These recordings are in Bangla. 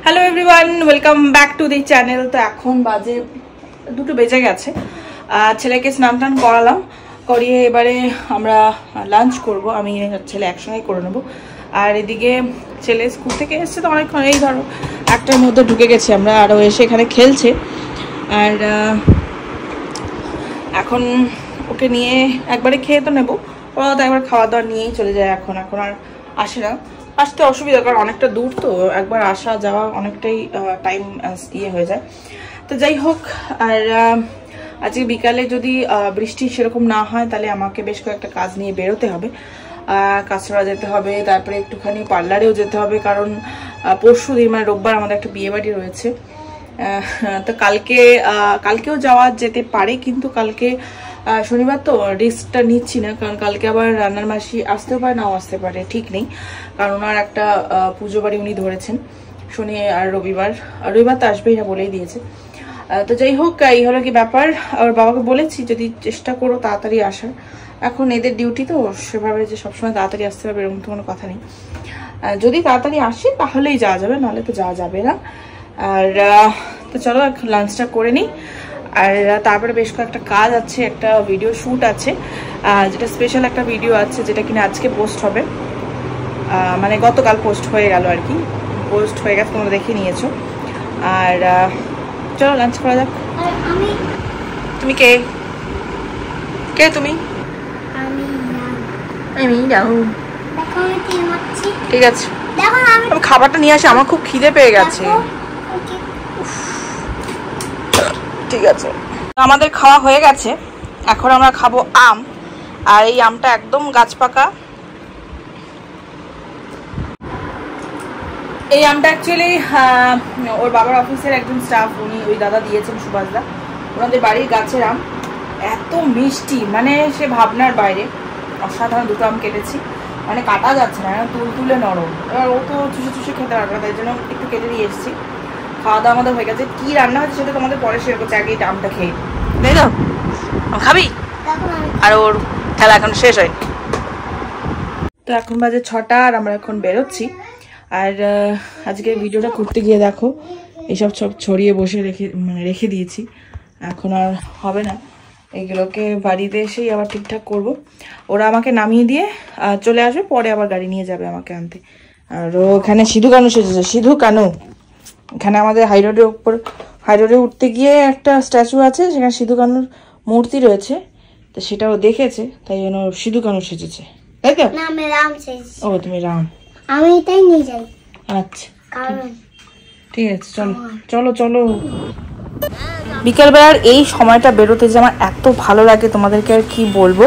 Hello everyone, welcome back to the channel. তো এখন বাজে 2টো বেজে গেছে। ছেলেকে স্নান টান করালাম, করিয়ে এবারে আমরা লাঞ্চ করব। আমি ছেলে একসঙ্গেই করে নেবো। আর এদিকে ছেলে স্কুল থেকে এসছে তো অনেকক্ষণ, এই ধরো 1টার মধ্যে ঢুকে গেছি আমরা, আরও এসে এখানে খেলছে। আর এখন ওকে নিয়ে একবারে খেয়ে তো নেবো, ওরা তো একবার খাওয়া দাওয়া নিয়েই চলে যায়। এখন আর আসে না, আসতে অসুবিধা, কারণ অনেকটা দূর তো, একবার আসা যাওয়া অনেকটাই টাইম হয়ে যায়। তো যাই হোক, আর আজকে বিকালে যদি বৃষ্টি সেরকম না হয় তাহলে আমাকে বেশ কয়েকটা কাজ নিয়ে বেরোতে হবে। কাছড়া যেতে হবে, তারপরে একটুখানি পার্লারেও যেতে হবে, কারণ পরশু দিন মানে রোববার আমাদের একটা বিয়ে বাড়ি রয়েছে। তো কালকেও যাওয়া যেতে পারে, কিন্তু কালকে শনিবার তো রিস্কটা নিচ্ছি না, কারণ কালকে আবার রান্নার মাসি আসতেও পারে নাও আসতে পারে, ঠিক নেই। কারণ ওনার একটা পুজো বাড়ি উনি ধরেছেন শনি আর রবিবার তো আসবেই না বলেই দিয়েছে। তো যাই হোক, এই হলো কি ব্যাপার। আর বাবাকে বলেছি যদি চেষ্টা করো তাড়াতাড়ি আসার, এখন এদের ডিউটি তো সেভাবে যে সবসময় তাড়াতাড়ি আসতে হবে এরকম তো কোনো কথা নেই। যদি তাড়াতাড়ি আসে তাহলেই যাওয়া যাবে, নাহলে তো যাওয়া যাবে না। আর তো চলো লাঞ্চটা করে নিই। আর তারপরে বেশ কয়েকটা কাজ আছে, একটা ভিডিও শ্যুট আছে, যেটা স্পেশাল একটা ভিডিও আছে, যেটা কিনা আজকে পোস্ট হবে। মানে গতকাল পোস্ট হয়ে গেল আর কি, পোস্ট হয়ে গেছে, তোমরা দেখে নিয়েছো। আর চলো লাঞ্চ করা যাক। তুমি কে তুমি? আমি যাও, ঠিক আছে। আমি খাবারটা নিয়ে আসি, আমার খুব খিদে পেয়ে গেছে। ঠিক আছে, আমাদের খাওয়া হয়ে গেছে, এখন আমরা খাবো আম। আর এই আমটা একদম গাছ পাকা। এই আমটা অ্যাকচুয়ালি ওর বাবার অফিসের একজন স্টাফ, উনি ওই দাদা দিয়েছেন, সুভাষদা, ওনাদের বাড়ির গাছের আম। এত মিষ্টি, মানে সে ভাবনার বাইরে, অসাধারণ। 2টো আম কেটেছি, মানে কাটা যাচ্ছে না, তুলে নরম। এবার ও তো চুষে খেতে পারবে না, তাই জন্য একটু কেটে দিয়ে এসেছি। খাওয়া দাওয়া আমাদের হয়ে গেছে। কি রান্না হয়েছে সেটা তোমাদের পরে শেয়ার করছি, আগে এই আমটা খেয়ে, তাই তো? খাবি? আর ওর খেলা এখন শেষ হয়। তো এখন বাজে 6টা, আর আমরা এখন বেরোচ্ছি। আর আজকে ভিডিওটা করতে গিয়ে দেখো এইসব সব ছড়িয়ে বসে রেখে দিয়েছি, এখন আর হবে না। এগুলোকে বাড়িতে এসেই আবার ঠিকঠাক করব। ওরা আমাকে নামিয়ে দিয়ে চলে আসবে, পরে আবার গাড়ি নিয়ে যাবে আমাকে আনতে। আর ওখানে সিধু কানু সেজেছে, সিধু কানু। এখানে আমাদের হাইরোডে উঠতে গিয়ে একটা স্ট্যাচু আছে, সেখানে সিধু কানুর মূর্তি রয়েছে, তো সেটাও দেখেছে, তাই জন্য সিধু কানু সেজেছে, তাই তো? না, আমি রাম সেজেছি। ও, তুমি রাম। আমি এটাই নিয়ে যাই। আচ্ছা, ঠিক আছে, চলো চলো। বিকেলবেলার এই সময়টা বেরোতে যে আমার এত ভালো লাগে তোমাদেরকে আর কি বলবো।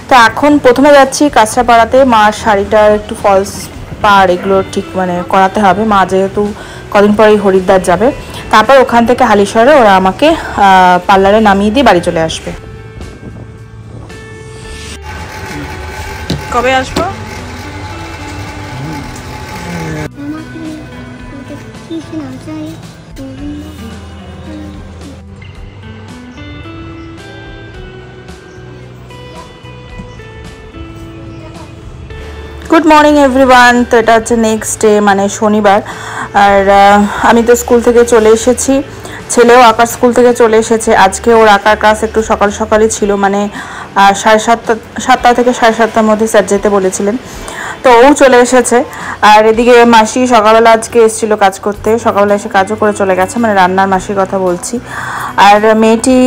তো এখন প্রথমে যাচ্ছি কাঁচরাপাড়াতে, মার শাড়িটা একটু ফলস পাড় এগুলো ঠিক মানে করাতে হবে, মা যেহেতু কদিন পরেই হরিদ্বার যাবে। তারপর ওখান থেকে হালিশহরে ওরা আমাকে পার্লারে নামিয়ে দিয়ে বাড়ি চলে আসবে। কবে আসবো? Good morning everyone. তো এটা হচ্ছে নেক্সট ডে, মানে শনিবার। আর আমি তো স্কুল থেকে চলে এসেছি, ছেলেও আঁকার স্কুল থেকে চলে এসেছে। আজকে ওর আঁকার ক্লাস একটু সকালই ছিল, মানে 7:30 থেকে 7:30টার মধ্যে স্যার যেতে বলেছিলেন, তো ও চলে এসেছে। আর এদিকে মাসি সকালবেলা আজকে এসেছিলো কাজ করতে, সকালবেলা এসে কাজও করে চলে গেছে, মানে রান্নার মাসির কথা বলছি। আর মেয়েটি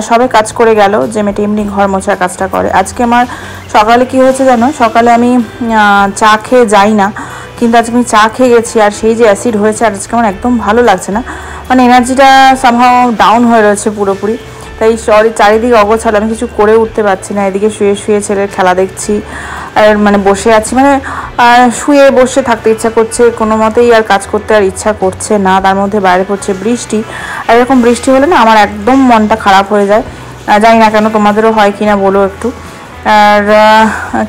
সবে কাজ করে গেল, যে মেয়েটি এমনি ঘর মোছার কাজটা করে। আজকে আমার সকালে কি হয়েছে জানো, সকালে আমি চা খেয়ে যাই না, কিন্তু আজকে আমি চা খেয়ে গেছি, আর সেই যে অ্যাসিড হয়েছে, আর আজকে আমার একদম ভালো লাগছে না, মানে এনার্জিটা সামহাও ডাউন হয়ে রয়েছে পুরোপুরি। তাই চারিদিকে অগোছালো, আমি কিছু করে উঠতে পারছি না। এদিকে শুয়ে ছেলের খেলা দেখছি, আর মানে বসে আছি, মানে শুয়ে বসে থাকতে ইচ্ছা করছে, কোনো মতেই আর কাজ করতে আর ইচ্ছা করছে না। তার মধ্যে বাইরে পড়ছে বৃষ্টি, আর এরকম বৃষ্টি হলে না আমার একদম মনটা খারাপ হয়ে যায়। জানি না কেন, তোমাদেরও হয় কি না বলো একটু। আর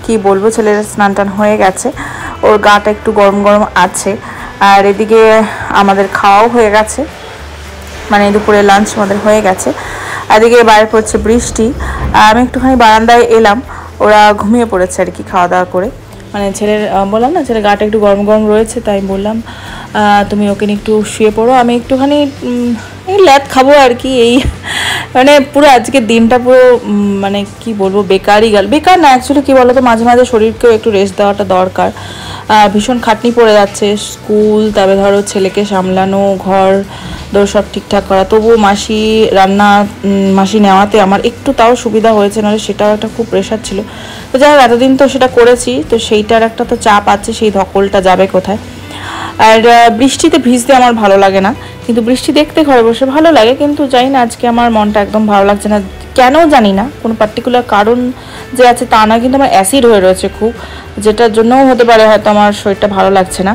কি বলবো, ছেলের স্নান টান হয়ে গেছে, ওর গাটা একটু গরম গরম আছে। আর এদিকে আমাদের খাওয়াও হয়ে গেছে, মানে দুপুরে লাঞ্চ আমাদের হয়ে গেছে। এদিকে বাইরে পড়ছে বৃষ্টি, আমি একটুখানি বারান্দায় এলাম, ওরা ঘুমিয়ে পড়েছে আর কি খাওয়া দাওয়া করে। মানে ছেলের বললাম না ছেলের গাটা একটু গরম গরম রয়েছে, তাই বললাম তুমি ওকে নিয়ে একটু শুয়ে পড়ো, আমি একটুখানি এই ল্যাদ খাবো আর কি। এই মানে পুরো আজকের দিনটা পুরো মানে কি বলবো বেকারই গেল। বেকার না, অ্যাকচুয়ালি কী বলো তো, মাঝে মাঝে শরীরকেও একটু রেস্ট দেওয়াটা দরকার। ভীষণ খাটনি পড়ে যাচ্ছে, স্কুল, তারপরে ধরো ছেলেকে সামলানো, ঘর দৌড় সব ঠিকঠাক করা, তবুও মাসি রান্না মাসি নেওয়াতে আমার একটু তাও সুবিধা হয়েছে, নাহলে সেটাও একটা খুব প্রেশার ছিল। তো যাই হোক এতদিন তো সেটা করেছি, তো সেইটার একটা তো চাপ আছে, সেই ধকলটা যাবে কোথায়। আর বৃষ্টিতে ভিজতে আমার ভালো লাগে না, কিন্তু বৃষ্টি দেখতে ঘরে বসে ভালো লাগে, কিন্তু জানি না আজকে আমার মনটা একদম ভালো লাগছে না, কেন জানি না, কোনো পার্টিকুলার কারণ যে আছে তা না, কিন্তু আমার অ্যাসিড হয়ে রয়েছে খুব, যেটার জন্যও হতে পারে হয়তো আমার শরীরটা ভালো লাগছে না।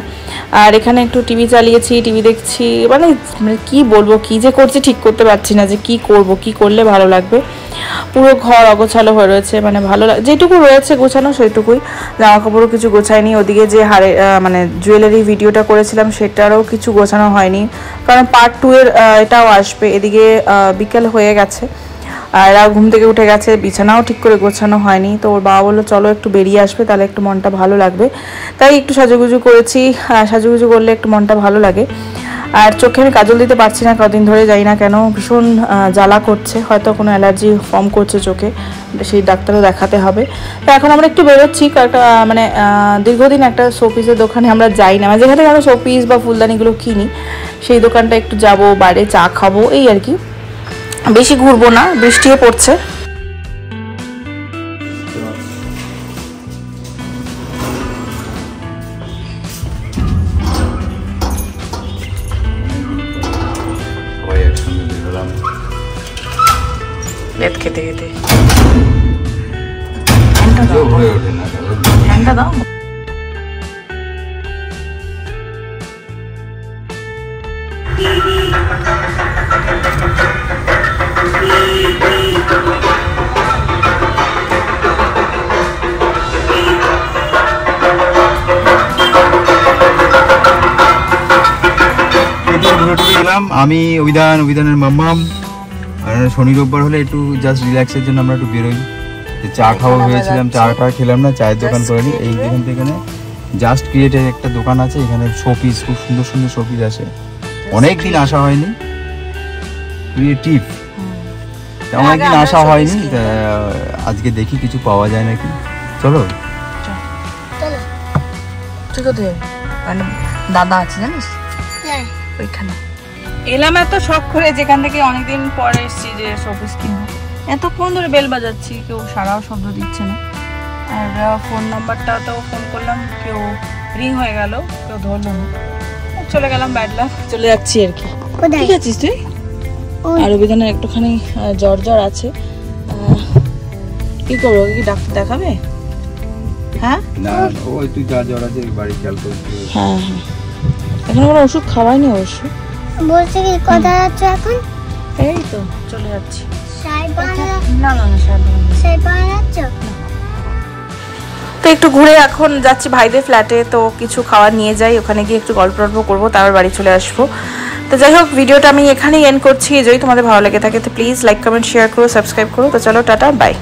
আর এখানে একটু টিভি চালিয়েছি, টিভি দেখছি, মানে কি বলবো, কি যে করছি ঠিক করতে পারছি না, যে কি করব, কি করলে ভালো লাগবে। পুরো ঘর অগোছালো হয়ে রয়েছে, মানে ভালো যেটুকু রয়েছে গোছানো সেইটুকুই, জামা কাপড়ও কিছু গোছায়নি, ওদিকে যে মানে জুয়েলারি ভিডিওটা করেছিলাম সেটারও কিছু গোছানো হয়নি, কারণ পার্ট 2 এর এটাও আসবে। এদিকে বিকেল হয়ে গেছে, আর এরা ঘুম থেকে উঠে গেছে, বিছানাও ঠিক করে গোছানো হয়নি। তো ওর বাবা বললো চলো একটু বেরিয়ে আসবে, তাহলে একটু মনটা ভালো লাগবে, তাই একটু সাজুগুজু করেছি। সাজুগুজু করলে একটু মনটা ভালো লাগে। আর চোখে আমি কাজল দিতে পারছি না কদিন ধরে, যাই না কেন, ভীষণ জ্বালা করছে, হয়তো কোনো অ্যালার্জি ফর্ম করছে চোখে, সেই ডাক্তারও দেখাতে হবে। তো এখন আমরা একটু বেরোচ্ছি, একটা মানে দীর্ঘদিন একটা শোপিসের দোকানে আমরা যাই না, মানে যেখান থেকে আমরা শোপিস বা ফুলদানিগুলো কিনি, সেই দোকানটা একটু যাব, বাইরে চা খাবো, এই আর কি, বেশি ঘুরবো না, বৃষ্টিও পড়ছে। লেট খেতে খেতে ফ্যানটা দাও। আমি অভিধানের মাম্মাম, শনি রোববার হলে একটু জাস্ট রিল্যাক্সের জন্য আমরা একটু বেরোই, চা খাওয়া হয়েছিলাম, চাটা খেলাম না, চায়ের দোকান করে নিই। এই যেখান থেকে জাস্ট ক্রিয়েটের একটা দোকান আছে, এখানে শোপিস, খুব সুন্দর সুন্দর শোপিস আসে, অনেকদিন আসা হয়নি, ক্রিয়েটিভ, অনেকদিন আসা হয়নি, আজকে দেখি কিছু পাওয়া যায় নাকি। চলো দাদা আছে জানিস ওইখানে এলাম, এত শখ করে, যেখান থেকে অনেকদিন পরে এসেছি যে শোপিস কিনবো। এতক্ষণ ধরে বেল বাজাচ্ছি, কেউ সারাও শব্দ দিচ্ছে না, আর ফোন নাম্বারটা তো ফোন করলাম, কেউ রিং হয়ে গেল, কেউ ধরলো না, চলে গেলাম, ব্যাড লাক, চলে যাচ্ছি আর কি। ঠিক আছিস তুই? আর অভিধানের একটুখানি জ্বর জ্বর আছে, কি করবো, কি ডাক্তার দেখাবে? হ্যাঁ হ্যাঁ, এখন কোনো ওষুধ খাওয়াইনি অবশ্য, বলছে কি কথা যাচ্ছে এখন? এই তো চলে যাচ্ছি। না না না, তো একটু ঘুরে এখন যাচ্ছি ভাইদের ফ্ল্যাটে, তো কিছু খাবার নিয়ে যাই, ওখানে গিয়ে একটু গল্প টল্প করবো, তারপর বাড়ি চলে আসবো। তো যাই হোক, ভিডিওটা আমি এখানেই এন্ড করছি। যদি তোমাদের ভালো লেগে থাকে তো প্লিজ লাইক কমেন্ট শেয়ার করো, সাবস্ক্রাইব করো। তো চলো টাটা, বাই।